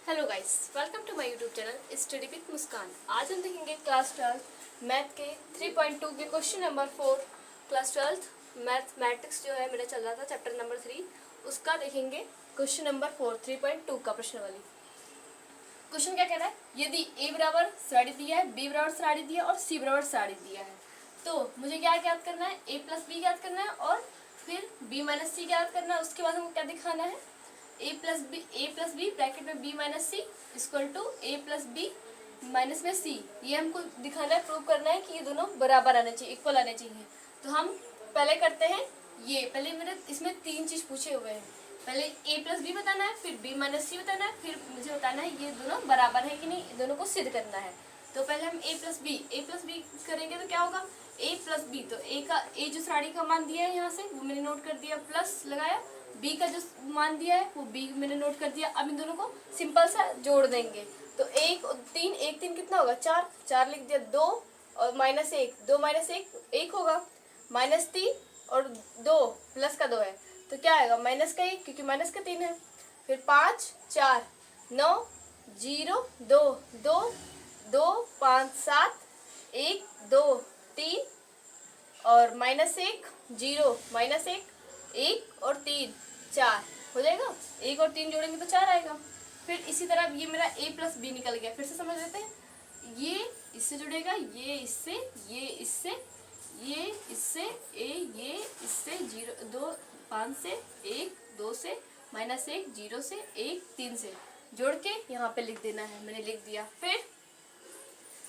Hello guys, welcome to my YouTube channel study with Muskan. आज हम देखेंगे क्लास 12 मैथ के 3.2 के क्वेश्चन नंबर 4। क्लास 12 मैथमेटिक्स जो है मेरा चल रहा था चैप्टर नंबर 3, उसका देखेंगे क्वेश्चन नंबर 4 3.2 का प्रश्न वाली। क्वेश्चन क्या कह रहा है, यदि ए बराबर साड़ी दिया है, बी बराबर साड़ी दिया है और सी बराबर साड़ी दिया है, तो मुझे क्या ज्ञात करना है, ए प्लस बी ज्ञात करना है और फिर बी माइनस सी ज्ञात करना है। उसके बाद हमको क्या दिखाना है, ए प्लस बी ब्रैकेट में b minus C equal to A plus B minus में सी। ये हमको दिखाना है, प्रूव करना है कि ये दोनों बराबर आने चाहिए, इक्वल आने चाहिए। तो हम पहले करते हैं ये, पहले मेरे इसमें तीन चीज़ पूछे हुए हैं। पहले ए प्लस बी बताना है, फिर बी माइनस सी बताना है, फिर मुझे बताना है ये दोनों बराबर है कि नहीं, दोनों को सिद्ध करना है। तो पहले हम ए प्लस बी करेंगे तो क्या होगा, ए प्लस बी। तो ए जो साड़ी का मान दिया है यहाँ से वो मैंने नोट कर दिया, प्लस लगाया, बी का जो मान दिया है वो बी मैंने नोट कर दिया। अब इन दोनों को सिंपल सा जोड़ देंगे तो एक तीन कितना होगा, चार लिख दिया, दो और माइनस एक, दो माइनस एक होगा, माइनस तीन और दो प्लस का दो है तो क्या आएगा, माइनस का एक, क्योंकि माइनस का तीन है। फिर 5 4 9 0 2 2 2 5 7 1 2 3 और माइनस एक, जीरो माइनस एक और तीन, चार हो जाएगा। एक और तीन जोड़ेंगे तो चार आएगा। फिर इसी तरह ये मेरा ए प्लस बी निकल गया। फिर से समझ लेते हैं, ये इससे जुड़ेगा, ये इससे, ये इससे, ये इससे, ये इससे, जीरो दो, 5 से, एक, 2 से, माइनस एक, जीरो से, एक, 3 से जोड़ के यहाँ पे लिख देना है, मैंने लिख दिया। फिर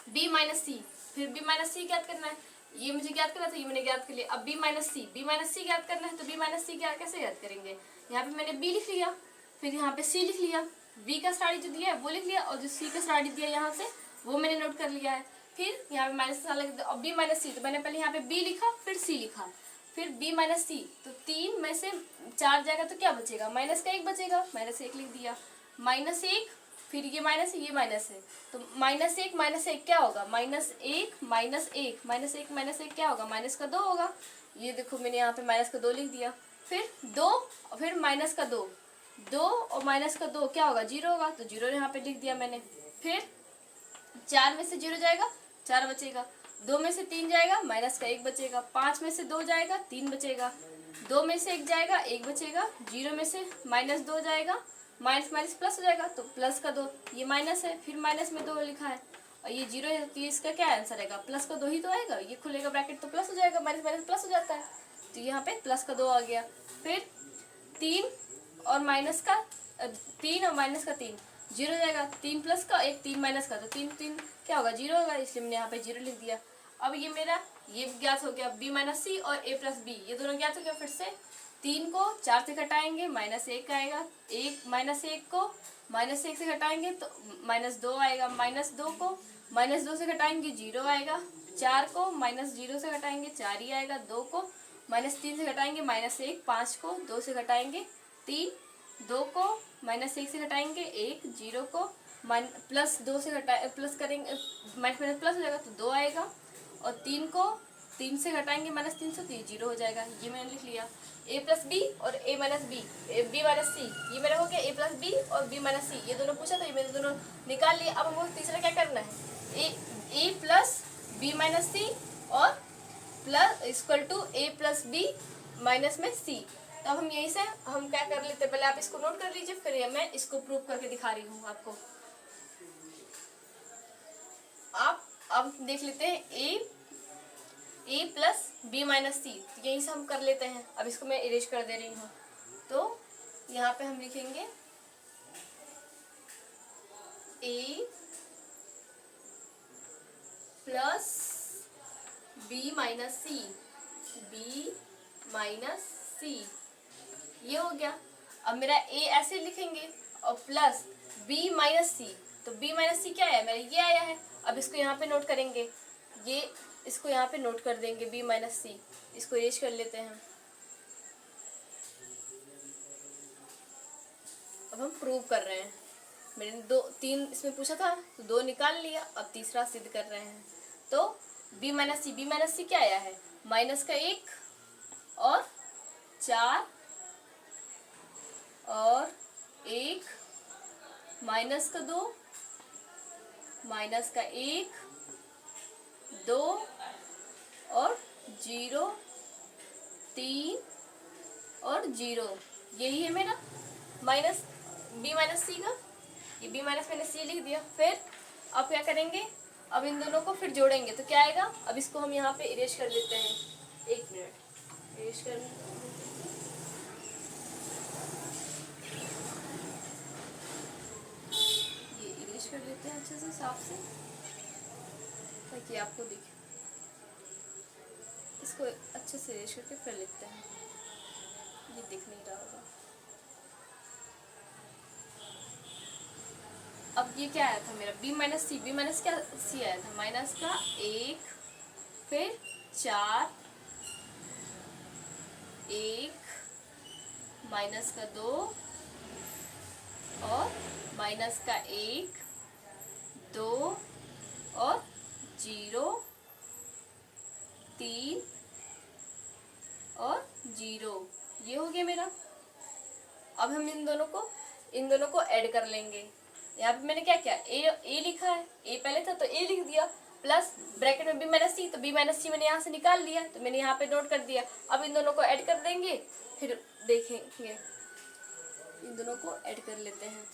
बी माइनस सी, फिर बी माइनस सी ज्ञात करना है, ये मुझे ज्ञात करना था, ये मैंने ज्ञात कर लिया। अब बी माइनस सी ज्ञात करना है, तो बी माइनस सी क्या कैसे ज्ञात करेंगे, यहाँ पे मैंने बी लिख लिया, फिर यहाँ पे सी लिख लिया, बी का स्टाडी जो दिया है वो लिख लिया और जो सी का स्टाडी दिया है यहाँ से वो मैंने नोट कर लिया है। फिर यहाँ पे माइनस लग, अब बी माइनस सी, तो मैंने पहले यहाँ पे बी लिखा फिर सी लिखा, फिर बी माइनस सी, तो तीन में से चार जाएगा तो क्या बचेगा, माइनस का एक बचेगा, माइनस एक लिख दिया, माइनस एक, फिर ये माइनस है, ये माइनस है, तो माइनस एक क्या होगा, माइनस एक क्या होगा, माइनस का दो होगा। ये देखो मैंने यहाँ पे माइनस का दो लिख दिया। फिर दो, फिर माइनस का दो, दो और माइनस का दो क्या होगा, जीरो होगा, तो जीरो यहाँ पे लिख दिया मैंने। फिर चार में से जीरो जाएगा, चार बचेगा, दो में से तीन जाएगा, माइनस का एक बचेगा, पाँच में से दो जाएगा, तीन बचेगा, दो में से एक जाएगा, एक बचेगा, जीरो में से माइनस दो जाएगा, माइनस माइनस प्लस हो जाएगा, तो प्लस का दो, ये माइनस है, फिर माइनस में दो लिखा है और ये जीरो है, तो इसका क्या आंसर आएगा, प्लस का दो ही तो आएगा, ये खुलेगा ब्रैकेट तो प्लस हो जाएगा, माइनस माइनस प्लस हो जाता है, तो यहाँ पे प्लस का दो आ गया। फिर तीन और माइनस का तीन और माइनस का तीन, जीरो जाएगा, तीन प्लस का एक, तीन माइनस का, तो तीन तीन क्या होगा, जीरो होगा, इसलिए मैंने यहाँ पे जीरो लिख दिया। अब ये मेरा ये ज्ञात हो गया, बी माइनस सी और ए प्लस बी, ये दोनों ज्ञात हो गया। फिर से तीन को चार से घटाएंगे, माइनस एक आएगा, एक माइनस एक को माइनस एक से घटाएंगे तो माइनस दो आएगा, माइनस दो को माइनस दो से घटाएंगे, जीरो आएगा, चार को माइनस जीरो से घटाएंगे, चार ही आएगा, दो को माइनस तीन से घटाएंगे, माइनस एक, पाँच को दो से घटाएंगे, तीन, दो को माइनस एक से घटाएंगे, एक, जीरो को प्लस दो से घटाए प्लस करेंगे, माइनस माइनस प्लस हो जाएगा तो दो आएगा, और तीन को तीन से घटाएंगे माइनस तीन से, तो ये जीरो हो जाएगा। ये मैंने लिख लिया, ए प्लस बी और ए माइनस बी, बी माइनस सी, ये मेरा हो गया ए प्लस बी और बी माइनस सी, ये दोनों पूछा था, ये मैंने दोनों निकाल लिया। अब हमको तीसरा क्या करना है, a plus B minus c और plus equal to A plus B minus में सी। तो अब हम यहीं से हम क्या कर लेते हैं, पहले आप इसको नोट कर लीजिए, फिर मैं इसको प्रूव करके दिखा रही हूँ आपको। आप अब देख लेते हैं ए प्लस बी माइनस सी, यहीं से हम कर लेते हैं। अब इसको मैं इरेज कर दे रही हूँ, तो यहाँ पे हम लिखेंगे ए प्लस बी माइनस सी, बी माइनस सी, ये हो गया। अब मेरा ए ऐसे लिखेंगे और प्लस बी माइनस सी, तो बी माइनस सी क्या है मेरा, ये आया है। अब इसको यहाँ पे नोट करेंगे, ये इसको यहाँ पे नोट कर देंगे बी माइनस सी, इसको इरेज कर लेते हैं। अब हम प्रूव कर रहे हैं, मैंने दो तीन इसमें पूछा था तो दो निकाल लिया, अब तीसरा सिद्ध कर रहे हैं। तो बी माइनस सी क्या आया है, माइनस का एक और चार और एक माइनस का 2, माइनस का 1, 2 और 0, 3 और 0। यही है मेरा माइनस बी माइनस सी का। ये बी माइनस मैंने सी लिख दिया। फिर अब क्या करेंगे, अब इन दोनों को फिर जोड़ेंगे तो क्या आएगा। अब इसको हम यहाँ पे इरेज कर देते हैं। एक मिनट, इरेज कर, ये इरेज कर देते हैं अच्छे से, साफ से, ताकि आपको दिखे। इसको अच्छे से इरेज करके फिर लिखते हैं। ये दिख नहीं रहा होगा। अब ये क्या आया था मेरा, बी माइनस सी। बी माइनस क्या सी आया था, माइनस का 1, फिर 4, 1, माइनस का 2 और माइनस का 1, 2 और 0, 3 और 0। ये हो गया मेरा। अब हम इन दोनों को ऐड कर लेंगे। यहाँ पे मैंने क्या किया, ए लिखा है, ए पहले था तो ए लिख दिया, प्लस ब्रैकेट में बी माइनस सी, तो बी माइनस सी मैंने यहाँ से निकाल लिया, तो मैंने यहाँ पे नोट कर दिया। अब इन दोनों को ऐड कर देंगे, फिर देखेंगे। इन दोनों को ऐड कर लेते हैं।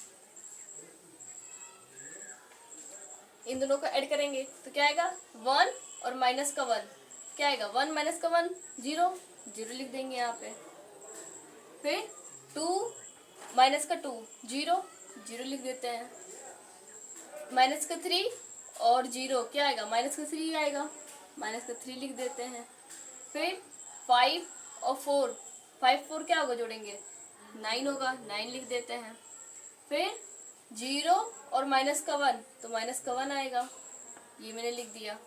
इन दोनों को ऐड करेंगे तो क्या आएगा, 1 और माइनस का 1, क्या आएगा, 1 माइनस का 1, 0, 0 लिख देंगे यहाँ पे। फिर 2 माइनस का 2, 0, 0 लिख देते हैं। माइनस का 3 और 0, क्या आएगा, माइनस का 3 आएगा, माइनस का 3 लिख देते हैं। फिर 5 और 4, 5 4 क्या होगा, जोड़ेंगे 9 होगा, 9 लिख देते हैं। फिर 0 और माइनस का 1, तो माइनस का 1 आएगा, ये मैंने लिख दिया।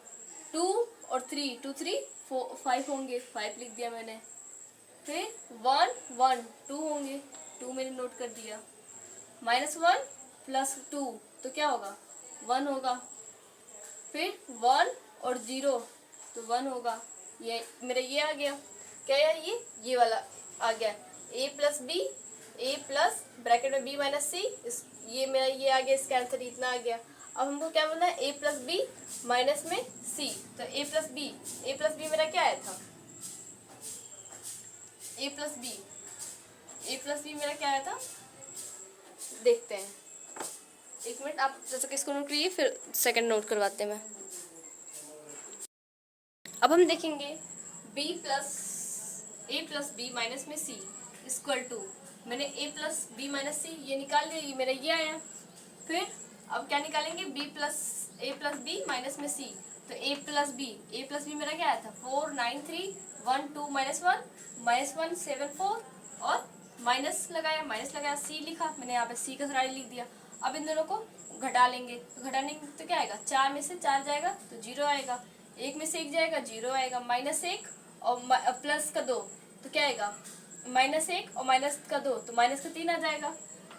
2 और 3, 2 3 4 5 होंगे, 5 लिख दिया मैंने। फिर 1 1 2 होंगे, 2 मैंने नोट कर दिया। -1 प्लस 2 तो क्या होगा, 1 होगा। फिर 1 और 0 तो 1 होगा। ये मेरा ये आ गया, क्या है ये वाला आ गया, a plus b, a plus bracket में b माइनस सी, ये मेरा ये आ गया, इसका आंसर इतना आ गया। अब हमको क्या बोलना है, a प्लस बी माइनस में c, तो a प्लस बी मेरा क्या आया था, a प्लस बी मेरा क्या आया था, देखते हैं। एक मिनट, आप जैसे कि इसको नोट करिए, फिर सेकंड नोट करवाते हैं मैं। अब हम देखेंगे b plus a plus B minus में c इक्वल टू, मैंने a प्लस बी माइनस सी ये निकाल लिया, ये मेरा ये आया। फिर अब क्या निकालेंगे, a प्लस बी माइनस में c, तो a प्लस बी मेरा क्या आया था, 4 9 3 1 2 -1 7 4 और माइनस लगाया c लिखा मैंने, यहाँ पे c का सराड़ी लिख दिया। अब इन दोनों को घटा लेंगे, तो घटाने तो क्या आएगा, 4 में से 4 जाएगा तो 0 आएगा, 1 में से 1 जाएगा 0 आएगा, -1 और प्लस का 2 तो क्या आएगा, -1 और माइनस का 2 तो माइनस का 3 आ जाएगा।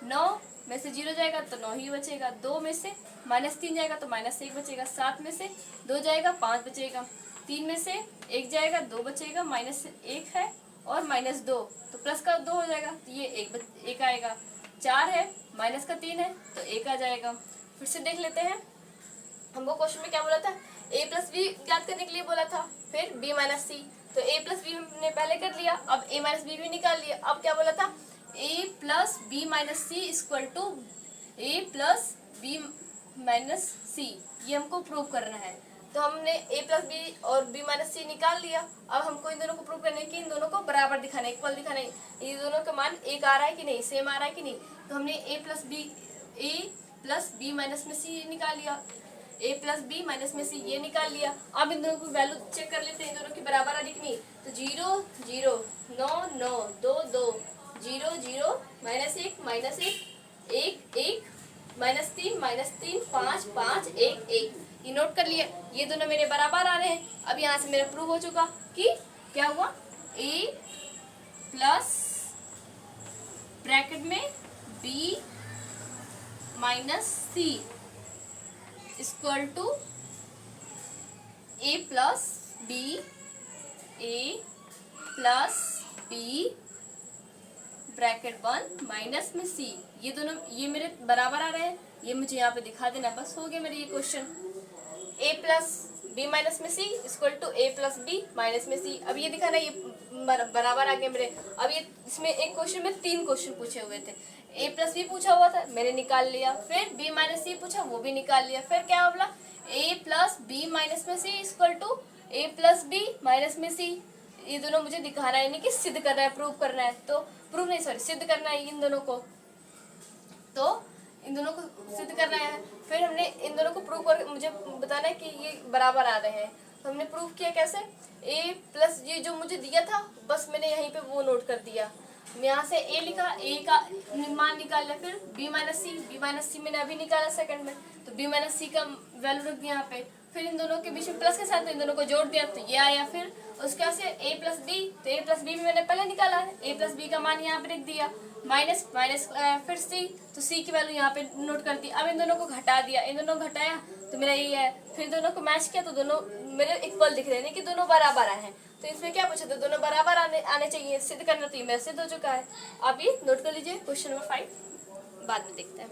9 में से 0 जाएगा तो 9 ही बचेगा, 2 में से -3 जाएगा तो -1 बचेगा, 7 में से 2 जाएगा 5 बचेगा, 3 में से 1 जाएगा 2 बचेगा, -1 है और -2 तो प्लस का 2 हो जाएगा, तो ये 1 आएगा। 4 है, माइनस का 3 है तो 1 आ जाएगा। फिर से देख लेते हैं, हमको क्वेश्चन में क्या बोला था, a प्लस बी ज्ञात करने के लिए बोला था, फिर b माइनस सी, तो a प्लस बी हमने पहले कर लिया, अब a माइनस बी भी निकाल लिया। अब क्या बोला था, a plus B minus C equal to a plus B minus सी, ये हमको प्रूव करना है। तो हमने a प्लस बी और b माइनस सी निकाल लिया। अब हमको इन दोनों को प्रूव करने की, इन दोनों को बराबर दिखाना है, इक्वल दिखाना है, इन दोनों का मान एक आ रहा है कि नहीं, सेम आ रहा है कि नहीं। तो हमने a प्लस बी माइनस में सी निकाल लिया, a प्लस बी माइनस में सी ये निकाल लिया। अब इन दोनों की वैल्यू चेक कर लेते हैं, इन दोनों की बराबर आ रही कि नहीं। तो 0 0 9 9 2 2 0 0 -1 1 1 -3 5 5 1 1, ये नोट कर लिया। ये दोनों मेरे बराबर आ रहे हैं। अब यहाँ से मेरा प्रूव हो चुका कि क्या हुआ, a प्लस ब्रैकेट में b minus C equal to a plus b bracket 1 minus में सी, ये दोनों ये मेरे बराबर आ रहे हैं, ये मुझे यहाँ पे दिखा देना, बस हो गया मेरे ये question. a plus B minus में C equal to A plus B minus में सी। अब ये दिखाना ये बराबर आ गए मेरे। अब ये इसमें एक क्वेश्चन में 3 क्वेश्चन पूछे हुए थे, a प्लस बी पूछा हुआ था, मैंने निकाल लिया, फिर b माइनस सी पूछा, वो भी निकाल लिया, फिर क्या बोला a प्लस बी माइनस में C equal to A plus B minus में सी। ये दोनों मुझे दिखाना है, यानी कि सिद्ध करना है, प्रूव करना है, तो प्रूव नहीं सॉरी सिद्ध करना है इन दोनों को, तो इन दोनों को सिद्ध करना है। फिर हमने इन दोनों को प्रूव कर मुझे बताना है कि ये बराबर आ रहे हैं, तो हमने प्रूव किया कैसे, a प्लस ये जो मुझे दिया था बस मैंने यहीं पे वो नोट कर दिया, यहाँ से a लिखा, a का मान निकाल लिया, फिर b माइनस सी मैंने अभी निकाला सेकंड में, तो b माइनस सी का वैल्यू रख दिया यहाँ पे, फिर इन दोनों के बीच में प्लस के साथ इन दोनों को जोड़ दिया तो ये आया, फिर उसके बाद से a प्लस बी, तो a प्लस बी भी मैंने पहले निकाला है, a प्लस बी का मान यहाँ पे रख दिया, माइनस फिर सी, तो सी की वैल्यू यहाँ पे नोट कर दी। अब इन दोनों को घटा दिया, इन दोनों को घटाया तो मेरा ये है, फिर दोनों को मैच किया तो दोनों मेरे इक्वल दिख रहे हैं कि दोनों बराबर आए हैं, तो इसमें क्या पूछा था, दोनों बराबर आने चाहिए, सिद्ध करना, तो ये मेरा सिद्ध हो चुका है। आप ये नोट कर लीजिए, क्वेश्चन नंबर 5 बाद में देखते हैं।